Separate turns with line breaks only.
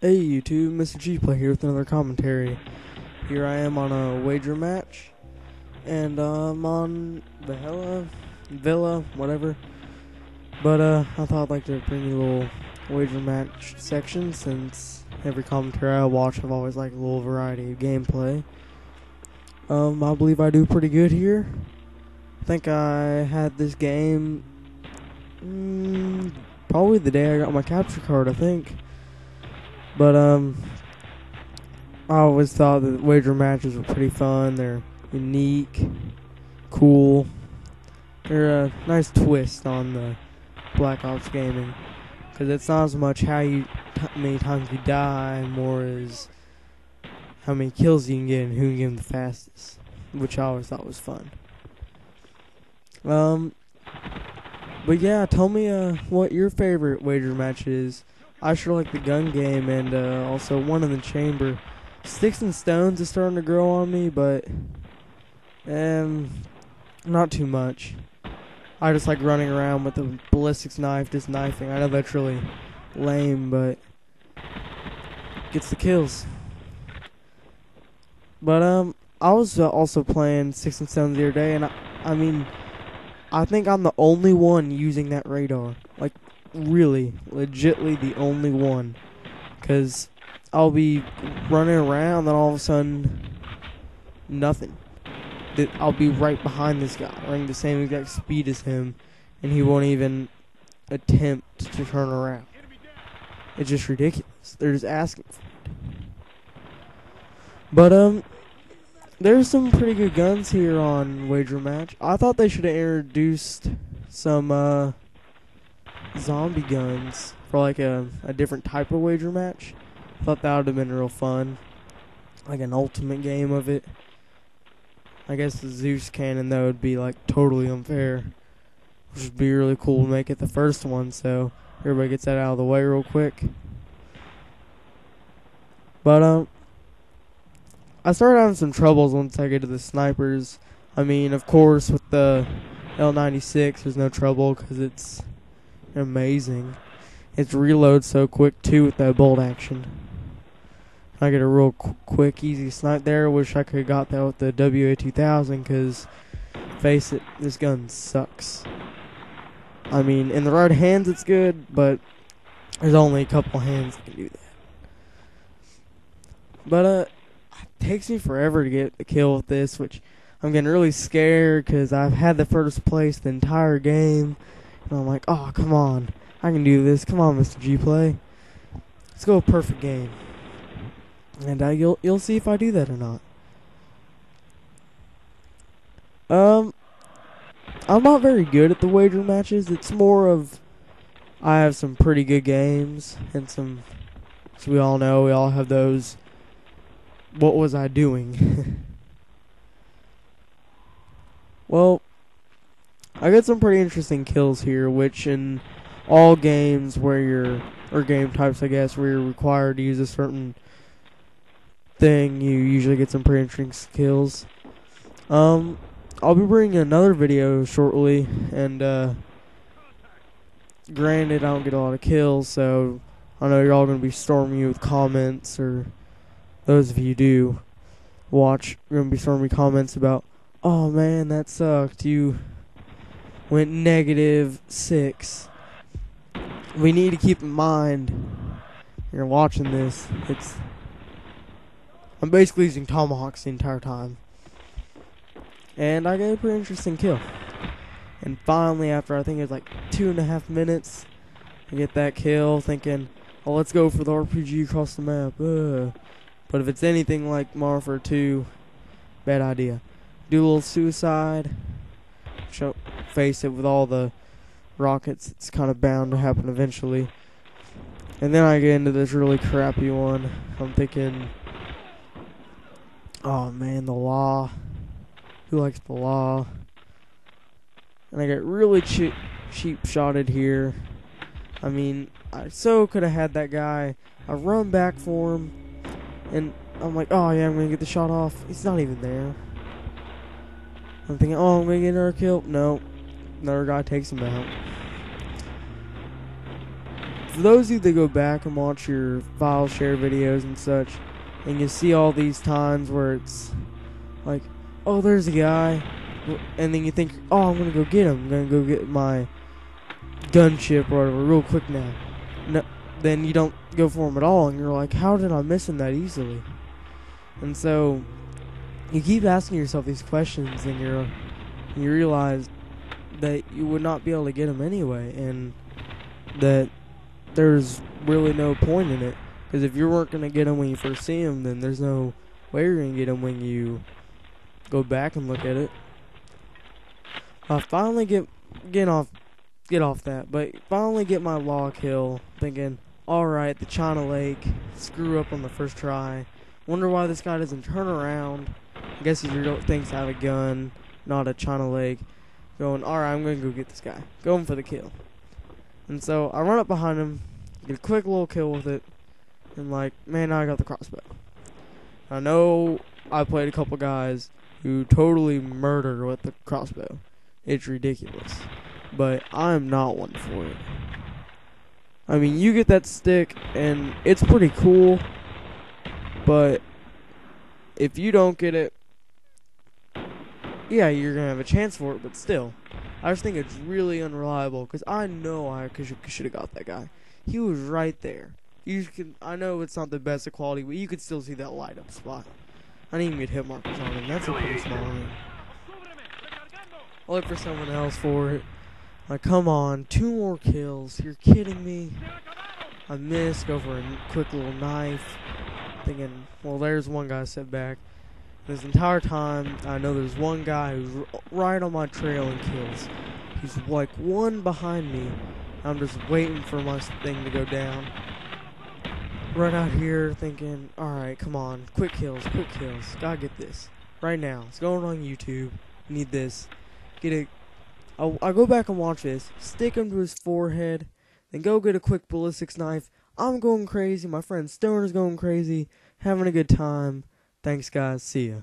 Hey YouTube, Mr. G Play here with another commentary. Here I am on a wager match, and I'm on Villa, whatever. But I thought I'd like to bring you a little wager match section, since every commentary I watch I've always liked a little variety of gameplay. I believe I do pretty good here. I think I had this game probably the day I got my capture card, I think. But I always thought that wager matches were pretty fun. They're unique, cool. They're a nice twist on the Black Ops gaming, because it's not as much how many times you die, more is how many kills you can get and who can get them the fastest, which I always thought was fun. But yeah, tell me what your favorite wager match is. I sure like the gun game, and also one in the chamber. Sticks and stones is starting to grow on me, but not too much. I just like running around with the ballistics knife, just knifing. I know that's really lame, but gets the kills. But I was also playing sticks and stones the other day, and I think I'm the only one using that radar. Like, really, legitly the only one. Because I'll be running around, then all of a sudden, nothing. I'll be right behind this guy, running the same exact speed as him, and he won't even attempt to turn around. It's just ridiculous. They're just asking for it. But, there's some pretty good guns here on Wager Match. I thought they should have introduced some, zombie guns for like a different type of wager match. Thought that would have been real fun, like an ultimate game of it. I guess the Zeus cannon though would be like totally unfair, which would be really cool to make it the first one, so everybody gets that out of the way real quick. But I started having some troubles once I get to the snipers. I mean, of course, with the L96 there's no trouble because it's amazing. It's reload so quick too with that bolt action. I get a real quick, easy snipe there. Wish I could have got that with the WA2000, because face it, this gun sucks. I mean, in the right hands it's good, but there's only a couple hands that can do that. But it takes me forever to get a kill with this, which I'm getting really scared because I've had the first place the entire game. And I'm like, oh, come on. I can do this. Come on, Mr. G Play. Let's go a perfect game. And you'll see if I do that or not. I'm not very good at the wager matches. It's more of I have some pretty good games, and some, as we all know, we all have those what was I doing? Well, I got some pretty interesting kills here, which in all games where or game types, I guess, where you're required to use a certain thing, you usually get some pretty interesting kills. I'll be bringing another video shortly, and granted, I don't get a lot of kills, so I know you're all going to be storming me with comments, or those of you do watch, you're going to be storming me comments about, oh man, that sucked, you went -6. We need to keep in mind, you're watching this, I'm basically using tomahawks the entire time. And I got a pretty interesting kill. And finally, after I think it was like 2.5 minutes, I get that kill, thinking, oh, let's go for the RPG across the map. But if it's anything like Modern Warfare 2, bad idea. Do a little suicide. Face it with all the rockets. It's kind of bound to happen eventually. And then I get into this really crappy one. I'm thinking, oh man, the law. Who likes the law? And I get really cheap shotted here. I mean, I so could have had that guy. I run back for him, and I'm like, oh yeah, I'm gonna get the shot off. He's not even there. I'm thinking, oh, I'm gonna get another kill. No, another guy takes him out. for those of you that go back and watch your file share videos and such, and you see all these times where it's like, oh, there's a guy, and then you think, oh, I'm gonna go get him. I'm gonna go get my gunship or whatever real quick now. No, then you don't go for him at all, and you're like, how did I miss him that easily? And so you keep asking yourself these questions, and you realize that you would not be able to get him anyway, and that there's really no point in it. Because if you weren't going to get him when you first see him, then there's no way you're going to get him when you go back and look at it. I finally get off that, but finally get my log kill, thinking, alright, the China Lake, screw up on the first try. Wonder why this guy doesn't turn around. I guess he thinks I have a gun, not a China Lake. Going, alright, I'm going to go get this guy. Going for the kill. And so I run up behind him, get a quick little kill with it, and like, man, now I got the crossbow. I know I played a couple guys who totally murder with the crossbow. It's ridiculous. But I'm not one for it. I mean, you get that stick, and it's pretty cool, but if you don't get it, yeah, you're going to have a chance for it, but still. I just think it's really unreliable, because I know I should have got that guy. He was right there. I know it's not the best of quality, but you could still see that light up spot. I didn't even get hit markers on him. That's a pretty small one. I'll look for someone else for it. Like, come on, 2 more kills. You're kidding me. I missed, go for a quick little knife. Thinking, well, there's one guy set back. This entire time, I know there's one guy who's right on my trail and kills. He's like one behind me. I'm just waiting for my thing to go down. Run out here thinking, alright, come on, quick kills. Gotta get this. Right now. It's going on YouTube. Need this. I'll go back and watch this. Stick him to his forehead. Then go get a quick ballistics knife. I'm going crazy. My friend Stoner's going crazy. Having a good time. Thanks, guys. See ya.